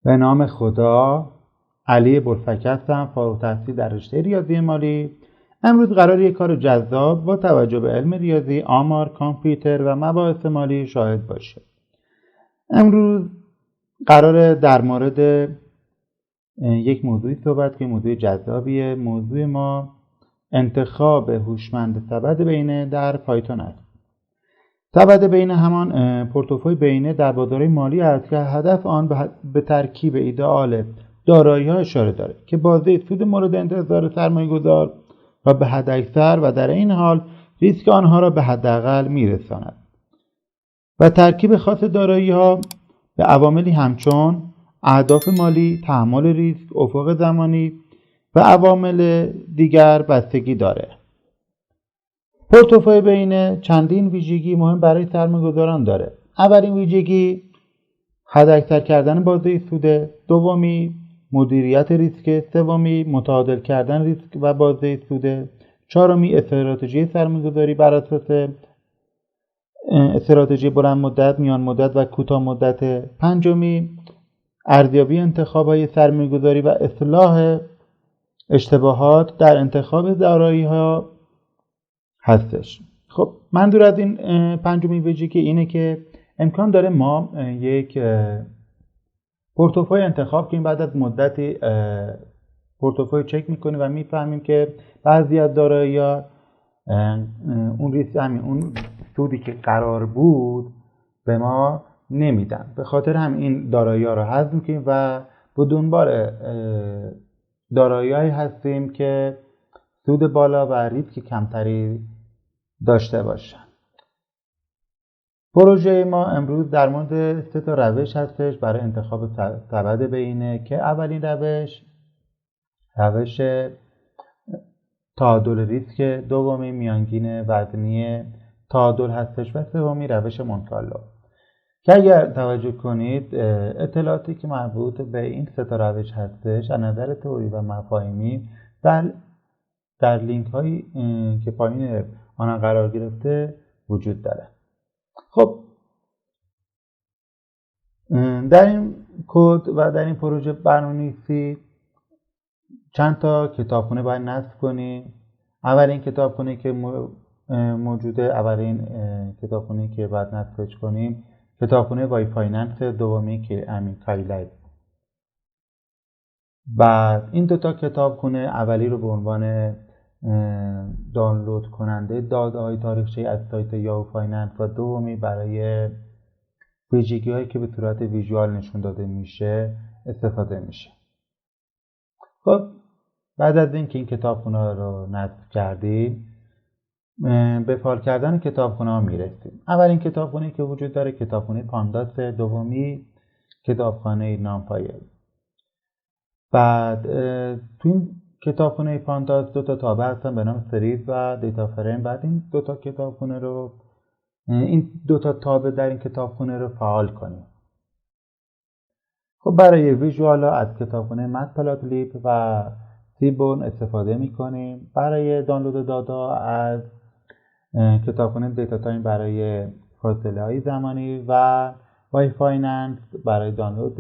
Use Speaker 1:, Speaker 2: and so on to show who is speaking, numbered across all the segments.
Speaker 1: به نام خدا. علی بلفک هستم، فارغ التحصیل در رشته ریاضی مالی. امروز قرار یک کار جذاب با توجه به علم ریاضی، آمار، کامپیوتر و مباحث مالی شاهد باشه. امروز قرار در مورد یک موضوعی صحبت که موضوع جذابیه. موضوع ما انتخاب هوشمند سبد بینه در پایتون است. سبد بینه همان پورتفوی بینه در بازار مالی است که هدف آن به ترکیب ایدئال دارایی‌ها اشاره داره که بازده سود مورد انتظار سرمایه‌گذار و به حداکثر و در این حال ریسک آنها را به حداقل میرساند. و ترکیب خاص دارایی‌ها به عواملی همچون اهداف مالی، تحمل ریسک، افق زمانی و عوامل دیگر بستگی داره. پورتفوی بینه چندین ویژگی مهم برای سرمایه‌گذاران داره. اولین ویژگی حداکثر کردن بازده سود، دومی مدیریت ریسک، سومی متعادل کردن ریسک و بازده سود، چهارمی استراتژی سرمایه‌گذاری بر اساس استراتژی بلند مدت، میان مدت و کوتاه مدت، پنجمی ارزیابی انتخاب‌های سرمایه‌گذاری و اصلاح اشتباهات در انتخاب دارایی‌ها هستش. خب منظور از این پنجمین ویژگی اینه که امکان داره ما یک پورتفوی انتخاب کنیم، بعد از مدتی پورتفوی چک میکنیم و میفهمیم که بعضی از دارایی‌ها اون ریسک اون سودی که قرار بود به ما نمیدن. به خاطر هم این دارایی‌ها رو حذف میکنیم و به دنبال دارایی‌هایی هستیم که سود بالا و ریسک کمتری داشته باشن. پروژه ما امروز در مورد 3 تا روش هستش برای انتخاب سبد بینه که اولین روش تعادل ریسک، دومی میانگین وزنی تعادل هستش و سومی روش مونتالو. که اگر توجه کنید اطلاعاتی که مربوط به این 3 تا روش هستش از نظر تئوری و مفاهیمی در لینک هایی که پایین آن قرار گرفته وجود داره. خب در این کد و در این پروژه برنامه‌نویسی چند تا کتابخونه باید نصب کنیم. اولین کتابخونه که موجوده، اولین کتابخونه که باید نصبش کنیم کتابخونه وای فایننس، دومی که امین کایلای. بعد این 2 تا کتابخونه اولی رو به عنوان دانلود کننده داده‌های تاریخچه‌ای از سایت یاهو فایننس و دومی برای ویژگی‌هایی که به صورت ویژوال نشون داده میشه استفاده میشه. خب بعد از اینکه این کتابخونه رو نصب کردیم به فایل کردن کتابخونه ها میرسیم. اولین کتابخونه که وجود داره کتابخونه پانداس، دومی کتابخانه نامپایل. بعد تو این کتابخونه پانداس 2 تا تابع هستن به نام سریز و دیتا فریم. بعد این 2 تا کتابخونه رو این 2 تا تابع در این کتابخونه رو فعال کنیم. خب برای ویژوال ها از کتابخونه متپلاتلیب و سیبون استفاده میکنیم. برای دانلود دادا از کتابخونه دیتا تایم برای فاصله های زمانی و وای فایننس برای دانلود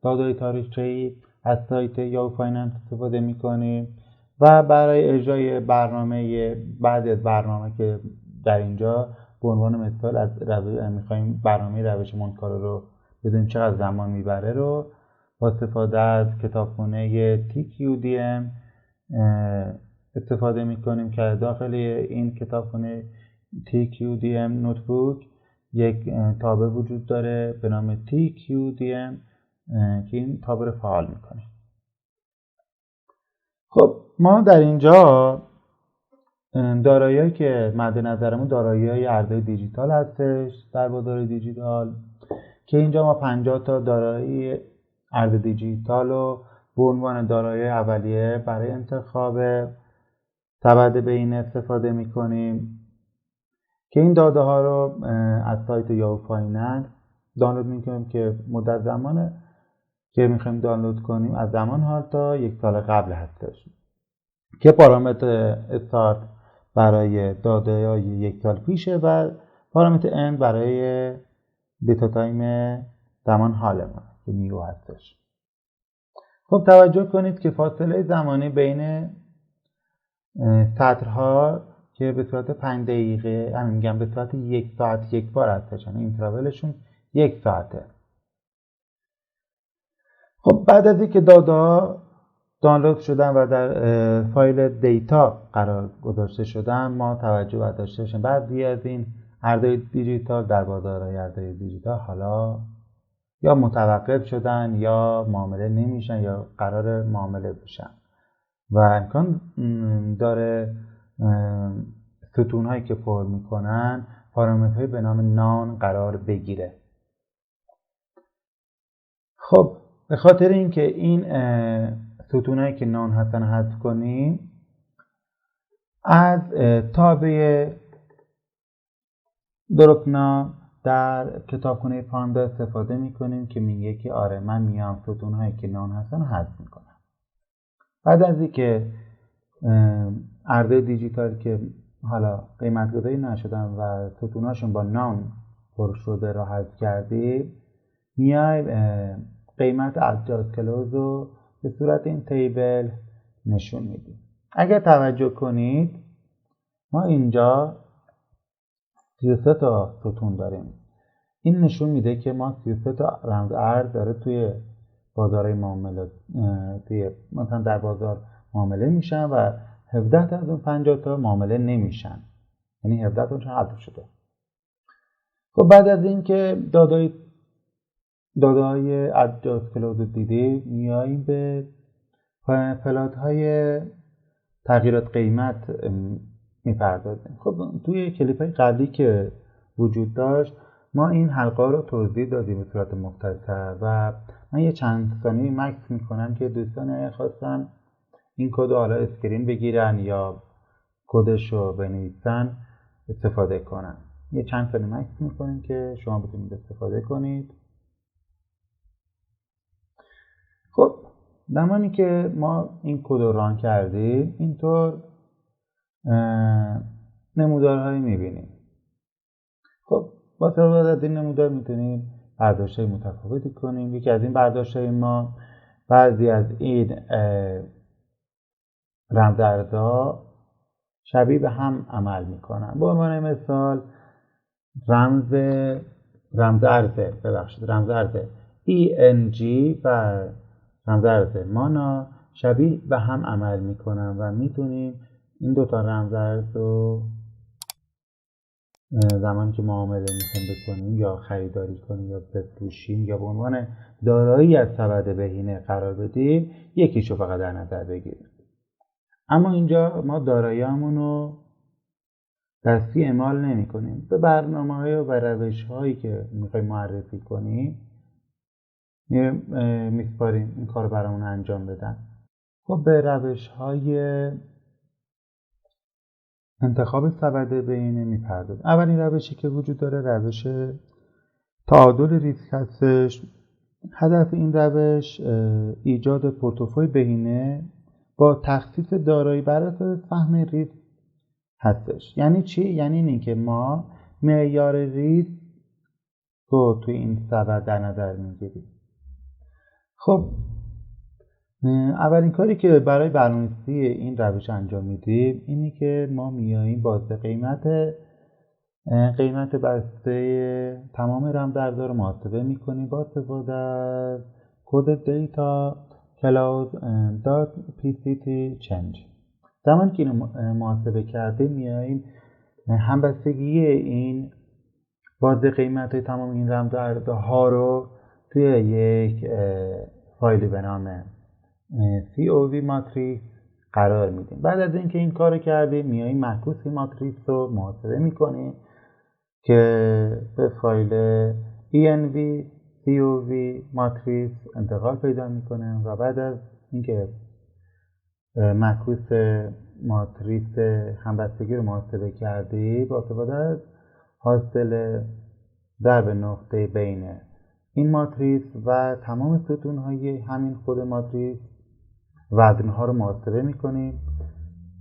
Speaker 1: داده‌های تاریخچه‌ای از سایت یاهو فایننس استفاده میکنیم. و برای اجرای برنامه بعد از برنامه که در اینجا به عنوان مثال از میخوایم برنامه روش مونتالو رو بدونیم چقدر زمان میبره رو با استفاده از کتابخونه TQDM استفاده میکنیم که داخل این کتابخونه TQDM نوتبوک یک تابع وجود داره به نام TQDM که این تابع رو فعال میکنه. خب ما در اینجا دارایی‌هایی که مد نظرمون دارایی‌های ارزهای دیجیتال هستش در بازار دیجیتال که اینجا ما 50 تا دارایی ارز دیجیتال رو به عنوان دارایی اولیه برای انتخاب سبد بینه استفاده میکنیم که این داده ها رو از سایت یاهو فایننس دانلود میکنیم که مدت زمانه که میخوایم دانلود کنیم از زمان حال تا 1 سال قبل هستش که پارامتر استارت برای داده های 1 سال پیشه و پارامتر اند برای دیتا تایم زمان حال ما که نیو هستش. خب توجه کنید که فاصله زمانی بین سطرها که به صورت 5 دقیقه میگم به صورت 1 ساعت یک بار هستش، یعنی اینترولشون 1 ساعته. خب بعد از اینکه دادا دانلود شدن و در فایل دیتا قرار گذاشته شدن، ما توجه باید داشته باشیم بعضی از این ارزهای دیجیتال در بازارهای ارزهای دیجیتال حالا یا متوقف شدن یا معامله نمیشن یا قرار معامله بشن و امکان داره ستونهایی که پر میکنن پارامترهایی به نام نان قرار بگیره. خب به خاطر اینکه این ستونهایی که نان هستن حذف کنیم، از تابع دروپنا در کتابخونه پاندا استفاده میکنیم که میگه که آره من میام ستونهایی که نان هستن حذف میکنم. بعد از اینکه ارزهای دیجیتال که حالا قیمت گذاری نشدن و ستونهاشون با نان پر شده را حذف کردیم، میایم قیمت ادجاست کلوز رو به صورت این تیبل نشون میدیم. اگر توجه کنید ما اینجا 33 تا ستون داریم. این نشون میده که ما 33 تا رمز ارز داره توی بازارهای معامله توی مثلا در بازار معامله میشن و 17 تا از اون 50 تا معامله نمیشن، یعنی 17 تاشون حذف شده. خب بعد از اینکه داده‌های ادجاست کلوز رو دیدیم، میاییم به پلات های تغییرات قیمت میپردازیم. خب توی کلیپ های قبلی که وجود داشت ما این حلقه رو توضیح دادیم به صورت مختصر و من یه چند ثانیه مکس میکنم که دوستان خواستن این کد رو حالا اسکرین بگیرن یا کدش رو بنویسن استفاده کنن. یه چند ثانیه مکس میکنیم که شما بتونید استفاده کنید. خب زمانی که ما این کد رو ران کردیم اینطور نمودارهایی میبینیم. خب با استفاده از این نمودار میتونیم برداشت‌های متفاوتی کنیم. یکی از این برداشت‌های ما بعضی از این رمزارزها شبیه به هم عمل میکنن. به عنوان مثال رمز ارز ENG و رمز ارز مانا شبیه به هم عمل میکنن و میتونیم این دوتا رمز ارز رو زمانی که معامله میخوایم بکنیم یا خریداری کنیم یا بفروشیم یا به عنوان دارایی از سبد بهینه قرار بدیم، یکیشو فقط در نظر بگیریم. اما اینجا ما دارایی‌هامون رو دستی اعمال نمی کنیم. به برنامه‌های و روش‌هایی که میخوایم معرفی کنیم میسپاریم این کار برامون انجام بدن. خب به روش‌های انتخاب سبد بهینه میپردازیم. اولین روشی که وجود داره روش تعادل ریسک هستش. هدف این روش ایجاد پورتفوی بهینه با تخصیص دارایی بر اساس فهم ریسک هستش. یعنی چی؟ یعنی اینه که ما معیار ریسک رو توی این سبد در نظر میگیریم. خب اولین کاری که برای برنامه‌نویسی این روش انجام میدیم اینه که ما میاییم بازه قیمت بسته تمام رمزارزها رو محاسبه میکنیم با استفاده از کد دیتا cloud.pct change. زمانی که اینو محاسبه کردیم میاییم همبستگی این بازه قیمت تمام این رمزارزها رو توی یک فایلی به نام COV ماتریس قرار میدیم. بعد از اینکه این کارو کردیم میاییم معکوس ماتریس رو محاسبه میکنیم که به فایل env COV ماتریس انتقال پیدا میکنه و بعد از اینکه معکوس ماتریس همبستگی رو محاسبه کردیم با استفاده از حاصل ضرب نقطه بین این ماتریس و تمام ستون‌های همین خود ماتریس وزن‌ها رو محاسبه می‌کنیم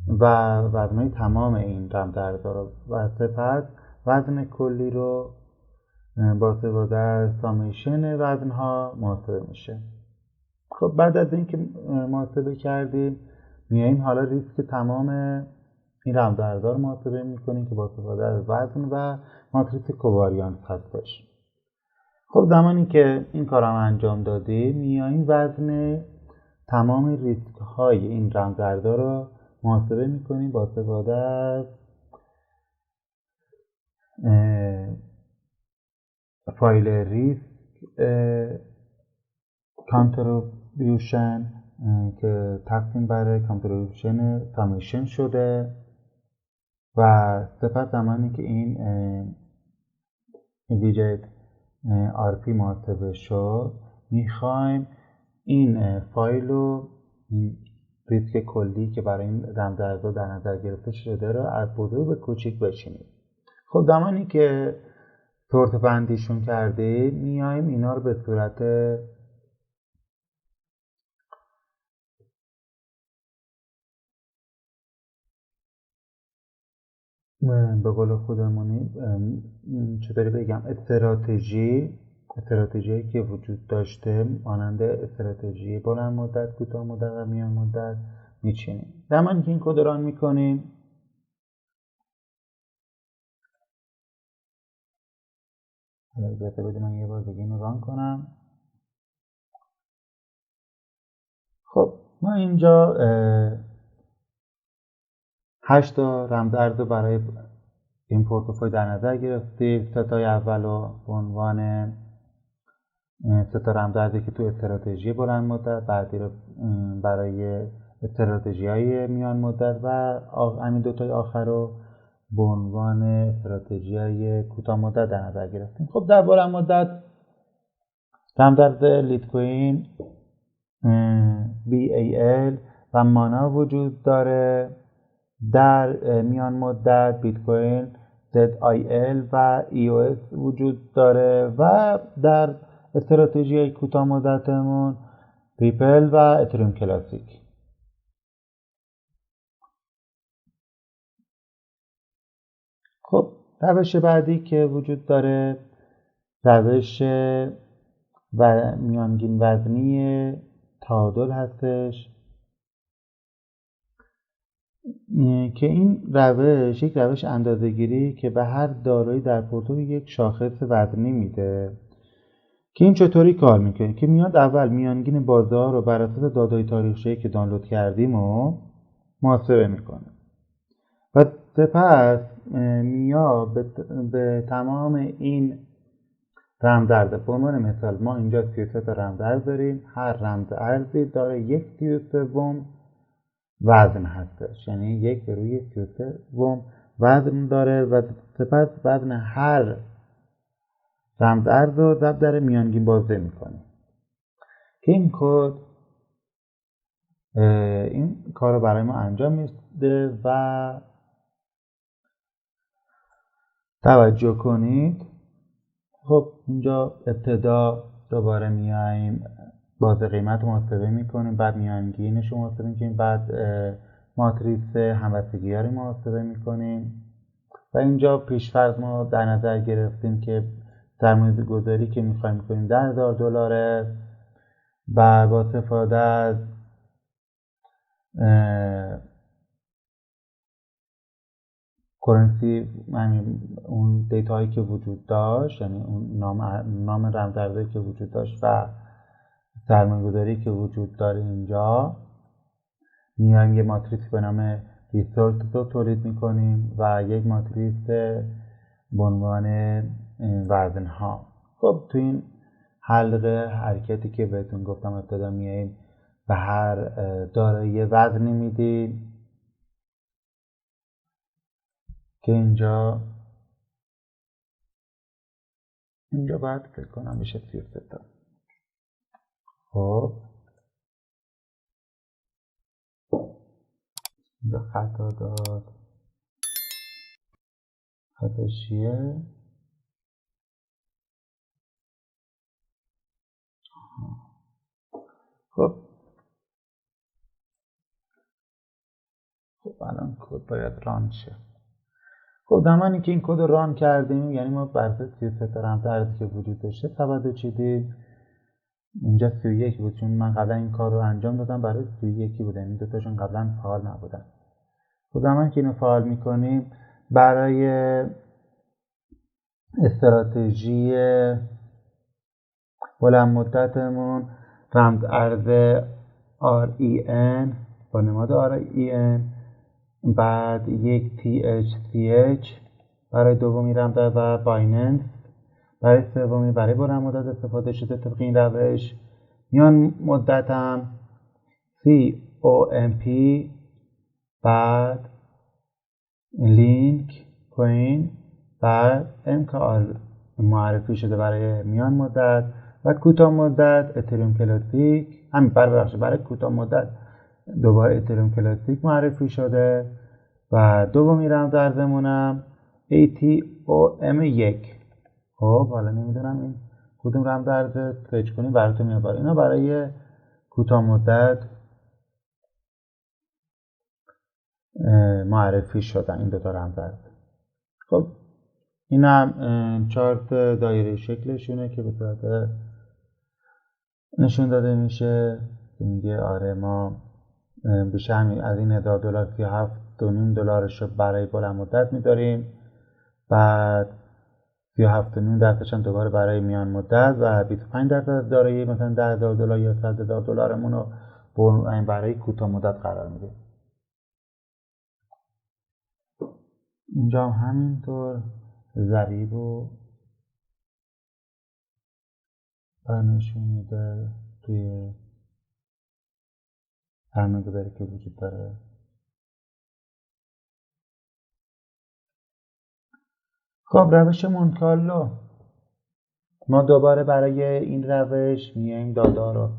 Speaker 1: و وزن‌های تمام این رمزارزها رو و سپس وزن کلی رو با استفاده از سامیشن وزن‌ها محاسبه میشه. خب بعد از اینکه محاسبه کردیم میایم حالا ریسک تمام این رمزارزها رو محاسبه میکنیم که با استفاده از وزن و ماتریس کوواریانس هستش. خب زمانی که این کار هم انجام دادیم میایم وزن تمام ریسک های این رمزارزها رو محاسبه میکنیم با استفاده از فایل ریسک کانتریبیوشن که تقسیم بر کانتریبیوشن سامیشن شده و سپس زمانی که این ویژت RP محاسبه شد میخوایم این فایل رو ریسک کلی که برای این رمزارزها در نظر گرفته شده رو از بزرگ به کوچیک بچینیم. خب زمانی که سورت بندیشون کردیم میایم اینا رو به صورت به قول خودمونی چطوری بگم استراتژی که وجود داشته مانند استراتژی بلند مدت، کوتاه مدت و میان مدت میچینیم. زمانی که این کد ران میکنیم اجازه بدید من یه بار دیگه اینو ران کنم. خب ما اینجا 8 تا رمزارز رو برای این پورتفوی در نظر گرفتیم. 3 تای اول رو به عنوان 3 تا رمزارزی که تو استراتژی بلند مدت، بعدی رو برای استراتژی‌های میان مدت و همین 2 تای آخر رو به عنوان استراتژی‌های کوتاه مدت در نظر گرفتیم. خب در بلند مدت رمزارز لیت کوین BAL و مانا وجود داره. در میان مدت بیت کوین ZIL و EOS وجود داره و در استراتژی کوتاه مدتمون ریپل و اتریوم کلاسیک. خب روش بعدی که وجود داره روش و میانگین وزنی تعادل هستش که این روش یک روش اندازه‌گیری که به هر دارایی در پورتفوی یک شاخص وزنی میده که این چطوری کار میکنه که میاد اول میانگین بازار رو بر اساس داده‌های تاریخچه‌ای که دانلود کردیم و محاسبه میکنه و سپس میاد به تمام این رمزارز، به عنوان مثال ما اینجا 33 تا رمزارز داریم، هر رمزارزی داره 1/33 وزن هستش، یعنی 1/33 وزن داره و سپس وزن هر رمزارز رو ضرب در میانگین بازده میکنه که این کد این کار رو برای ما انجام میده و توجه کنید. خب اینجا ابتدا دوباره میایم بازه قیمت محاسبه میکنیم، بعد میانگینش رو محاسبه میکنیم، بعد ماتریس همبستگی ها رو محاسبه میکنیم و اینجا پیشفرض ما در نظر گرفتیم که سرمایه گذاری که میخوایم کنیم $10,000 و با استفاده از کرنسی اون دیتایی که وجود داشت، یعنی اون نام رمزارزی که وجود داشت و سرمایه‌گذاری که وجود داره اینجا میایم یه ماتریس به نام ریسورس رو تولید میکنیم و یک ماتریس به عنوان وزن ها. خب تو این حلقه حرکتی که بهتون گفتم ابتدا میایم به هر دارایی وزنی میدیم که اینجا باید فکر کنم بشه 33 تا. خب اینجا خطا داد، خطا چیه؟ خب الان کد باید ران شه. خب زمانی که این کد رو ران کردیم، یعنی ما بر اساس 33 تا رمزارزی که وجود داشته تبدیل چیدیم اینجا 31 بود چون من قبلا این کار رو انجام دادم برای 31 بوده، این دوتاشون قبلا فعال نبودن. خب زمانی که اینو فعال میکنیم برای استراتژی بلند مدتمون رمز ارز REN با نماد REN، بعد یک THCH برای دومی رمز و بایننس برای سومی برای بلند مدت استفاده شده طبق این روش. میان مدت هم COMP، بعد لینک کوین، بعد MKR معرفی شده برای میان مدت و کوتاه مدت اتریوم کلاسیک. همین برای کوتاه مدت دوباره اتریوم کلاسیک معرفی شده و دومی رمز ارزمونم ATOM1. خب حالا نمیدونم این کدوم رمز ارز سرچ کنیم براتون میاد. اینا برای کوتاه مدت معرفی شدن این دوتا رمز ارز. خب این هم چارت دایره شکلشونه که به صورت نشون داده میشه که میگه آره ما بیشتر از این $1000 $37.5 رو برای بلند مدت میداریم، بعد 37.5% هم دوباره برای میان مدت و 25% از دارایی مثلا $10,000 یا $100,000 رو برای کوتاه مدت قرار میدیم. اینجا هم همینطور ضریب رو نشون میده توی سرمایه‌گذاری که وجود داره. خب روش مونت-کارلو، ما دوباره برای این روش میایم دادا رو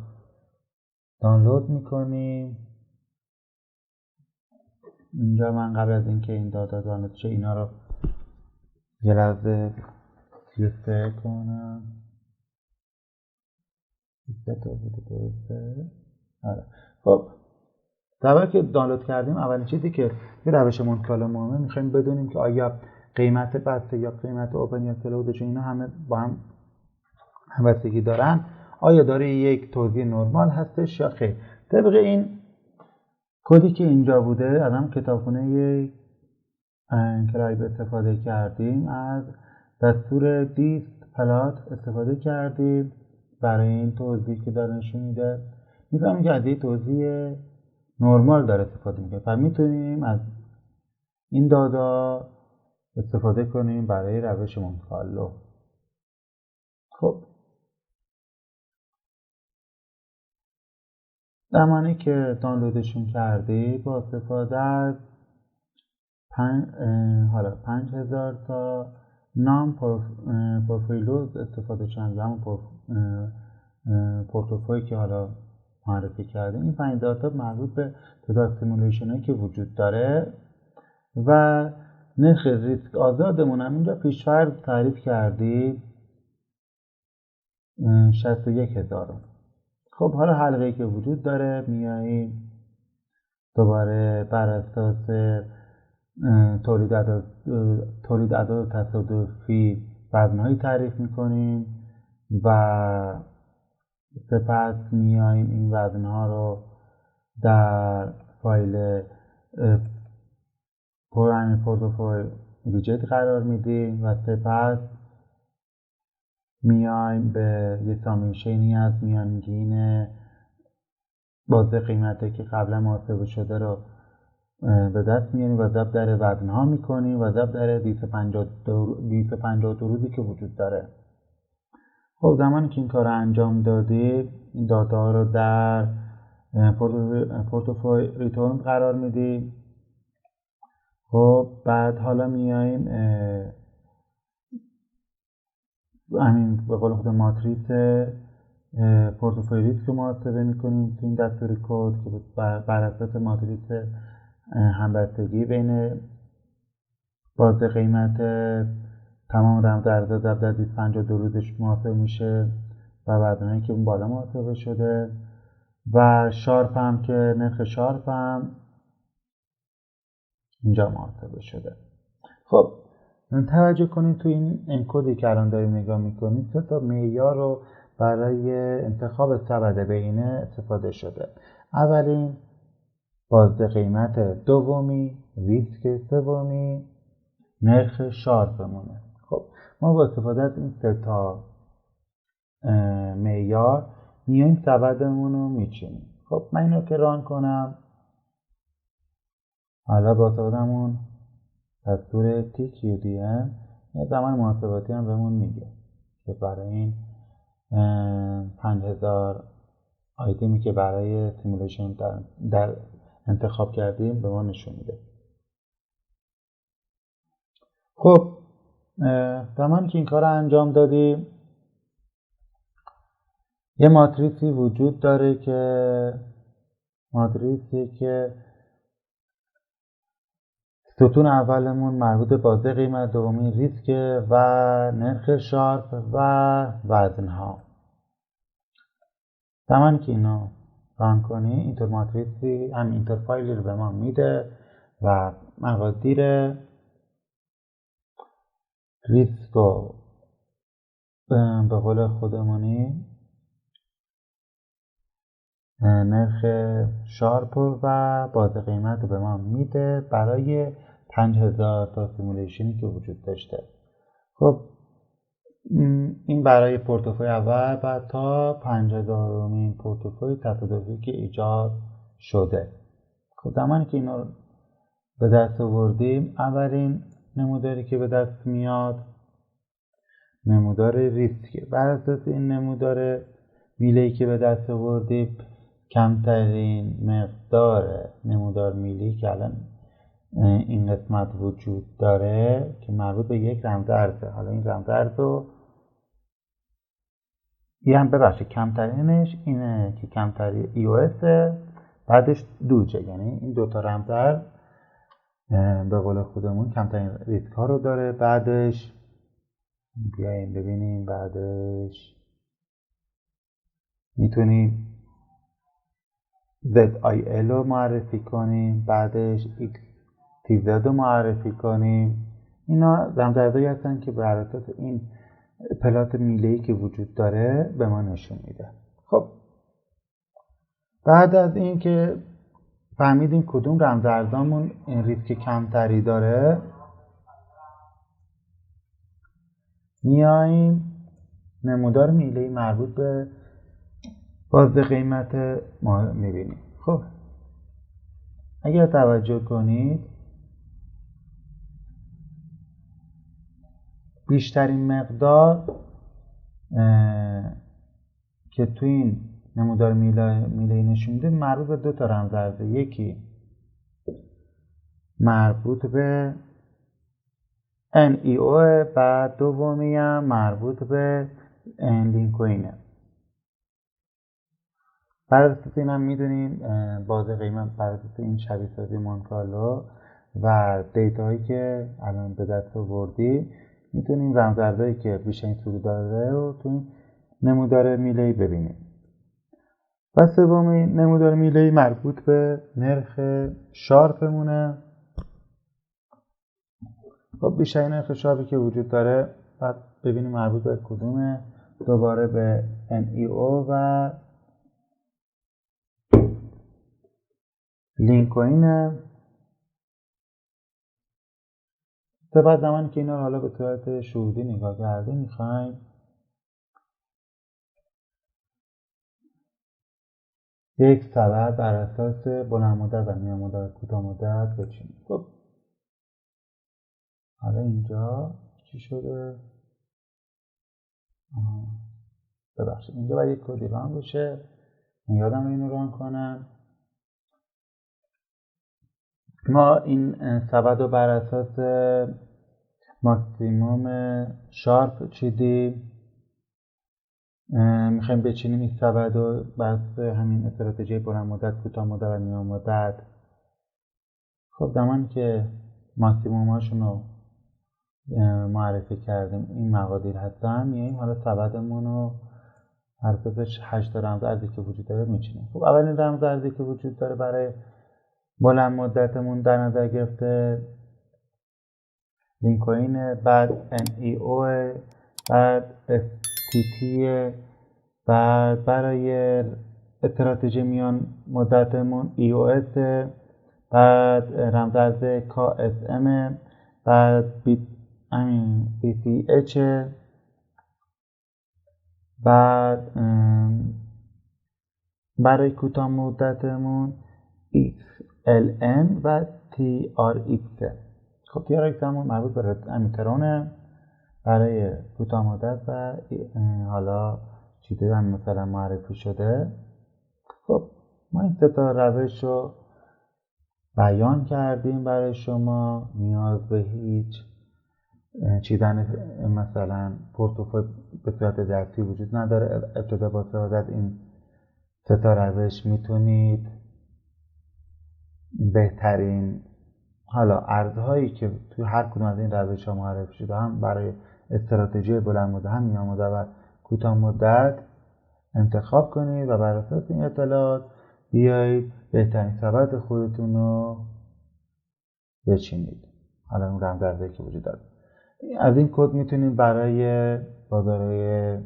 Speaker 1: دانلود میکنیم. اینجا من قبل از اینکه این دادا دانلود شه اینا رو یه لحظه 33 کنم. 33 تا بوده درسته؟ آره. خب زمانی که دانلود کردیم اولین چیزی که توی روش مونت-کارلو مهمه میخوایم بدونیم که آیا قیمت بسته یا قیمت اوپن یا کلود اینا همه با هم همبستگی دارن، آیا داره یک توزیع نرمال هستش یا خیر. طبق این کدی که اینجا بوده از هم کتابخونه کلایب استفاده کردیم، از دستور دیست پلات استفاده کردیم برای این توزیع که داره نشون میده. میفهمیم که از یک توزیع نرمال داره استفاده میکنه و میتونیم از این دادا استفاده کنیم برای روش مونت-کارلو. خب زمانی که دانلودشون کردی با استفاده از 5000 تا نام پورتفولیوز استفاده شدن، همون پورتفولی که حالا معرفی کردیم. این 5000 تا مربوط به تعداد سیمولیشن هایی که وجود داره و نرخ ریسک آزادمون هم اینجا پیش‌فرض تعریف کردیم 61000. خب حالا حلقه‌ای که وجود داره میاییم دوباره بر اساس تولید اعداد تصادفی وزنهایی تعریف میکنیم و سپس میاییم این وزنها رو در فایل پورتفولیو ویجت قرار میدیم و سپس میایم به یه سامیشنی از میانگین بازه قیمتی که قبلا محاسبه شده رو به دست میاریم و ضرب در وزنها میکنیم و ضرب در 252 روزی که وجود داره. خب زمانی که این کار رو انجام دادیم این داتا رو در پورتفولیو ریتورن قرار میدیم. خب بعد حالا میایم همین به قول خود ماتریس پورتفولیو ریسک رو محاسبه میکنیم تو این دستور کد که بر اساس ماتریس همبستگی بین بازه قیمت تمام رمز ارزها ضرب در 252 روزش محاسبه میشه و وزنهایی که اون بالا محاسبه شده و شارپ هم که نرخ شارپ هم اینجا محاسبه شده. خب توجه کنید تو این انکودی که الان داریم نگاه میکنید 3 تا معیار رو برای انتخاب سبد بینه استفاده شده. اولین باز قیمت، دومی ریسک، سومی نرخ شارپمونه. خب ما با استفاده از این سه تا معیار میایم سبدمون رو میچینیم. خب من اینو که ران کنم، حالا با استفادهمون دستور TQDM یه زمان محاسباتی هم بهمون میگه که برای این 5000 آیتمی که برای سیمولیشن در انتخاب کردیم به ما نشون میده. خب زمانی که این کار رو انجام دادیم، یه ماتریسی وجود داره که ستون اولمون مربوط به بازه قیمت، دومی ریسک و نرخ شارپ و وزنها. زمانی که اینو ران کنی، اینطور ماتریسی هم اینطور فایلی رو به ما میده و مقادیر ریسک رو به قول خودمونی نرخ شارپ و بازه قیمت رو به ما میده برای 5000 تا سیمولیشنی که وجود داشته. خب این برای پورتفوی اول و تا 50,000مین پورتفوی تصادفی که ایجاد شده. خب زمانی که اینو به دست آوردیم، اولین نموداری که به دست میاد نمودار ریسک. بر اساس این نمودار میله‌ای که به دست آوردیم، کمترین مقدار نمودار میلی که الان این قسمت وجود داره که مربوط به یک رمزارزه. حالا این رمزارز رو کمترینش اینه که کمترین EOS، بعدش دوجه، یعنی این دوتا رمزارز به قول خودمون کمترین ریسک ها رو داره. بعدش بیاییم ببینیم، بعدش میتونیم ZIL رو معرفی کنیم، بعدش XTZ رو معرفی کنیم. اینا رمزارزهایی هستن که بر اساس این پلات میله‌ای که وجود داره به ما نشون میده. خب بعد از این که فهمیدیم کدوم رمزارزامون این ریسک کمتری داره، میایم نمودار میله‌ای مربوط به بازه قیمت ما میبینیم. خب اگر توجه کنید، بیشترین مقدار که تو این نمودار میله‌ای نشون میده مربوط به دو تا رمزارزه، یکی مربوط به NEO و دومی هم مربوط به لینکوینه. بر اساس این هم میدونیم بازه قیمت بر اساس این شبیه سازی مونتکارلو و دیتاهایی که الان به دست آوردیم، میتونیم رمزارزهایی که بیشترین سود داره رو تو این نمودار میله‌ای ببینیم. و سومی نمودار میله‌ای مربوط به نرخ شارپمونه. خب بیشترین نرخ شارپی که وجود داره، بعد ببینیم مربوط به کدومه. دوباره به NEO و لینکوینه. بعد زمانی که اینا رو حالا به صورت شهودی نگاه کردیم، میخوایم یک سبد بر اساس بلند مدت و میان مدت و کوتاه مدت بچینیم. خب حالا اینجا چی شده؟ ببخشید، اینجا باید یک کدی ران بشه، یادم اینو ران کنم. ما این سبد رو بر اساس ماکسیموم شارپ چیدیم. میخوایم بچینیم این سبد رو بر اساس همین استراتژی بلند مدت، کوتاه مدت و میان مدت. خب زمانی که ماکسیموم هاشون رو معرفی کردیم، این مقادیر هستن، میاییم حالا سبدمون رو هر اساس 8 رمزارزی که وجود داره میچینیم. خب اولین رمزارزی که وجود داره برای بلند مدتمون در نظر گرفته لینکوین، بعد NEO، بعد FTT بعد برای استراتژی میان مدتمون EOS، بعد رمزارز KSM، بعد BCH، بعد برای کوتاه مدتمون XLN و TRX. خب TRX همون مربوط به امیترونه برای کوتاه مدت و حالا چیزی هم مثلا معرفی شده. خب ما این سه تا روش رو بیان کردیم برای شما. نیاز به هیچ چیدن مثلا پورتفوی به صورت دستی وجود نداره. ابتدا با استفاده از این سه تا روش میتونید بهترین حالا ارزهایی که توی هر کدوم از این روش ها معرفی شده، هم برای استراتژی بلند مدت هم میان مدت و کوتاه مدت انتخاب کنید و بر اساس این اطلاعات بیایید بهترین سبد خودتون رو بچینید. حالا اون رمزارزی که وجود داره، از این کد میتونید برای بازارهای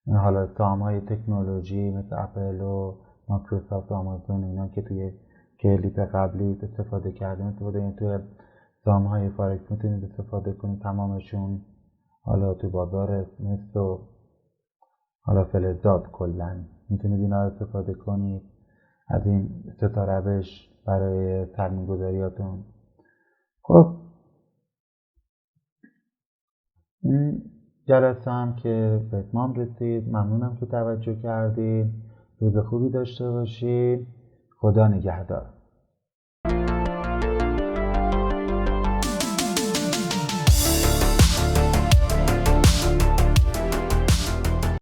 Speaker 1: حالا سهام‌های تکنولوژی مثل اپل و مایکروسافت و آمازون، اینا که توی کلیپ قبلی استفاده کردیم استفاده کنید. توی سهام‌های فارکس میتونید استفاده کنید، تمامشون حالا تو بازار مثل و حالا فلزات کلا میتونید اینا رو استفاده کنید از این سه تا روش برای سرمایه‌گذاریاتون. خب این جلسه هم که به اتمام رسید. ممنونم که توجه کردید. روز خوبی داشته باشید. خدا نگهدار.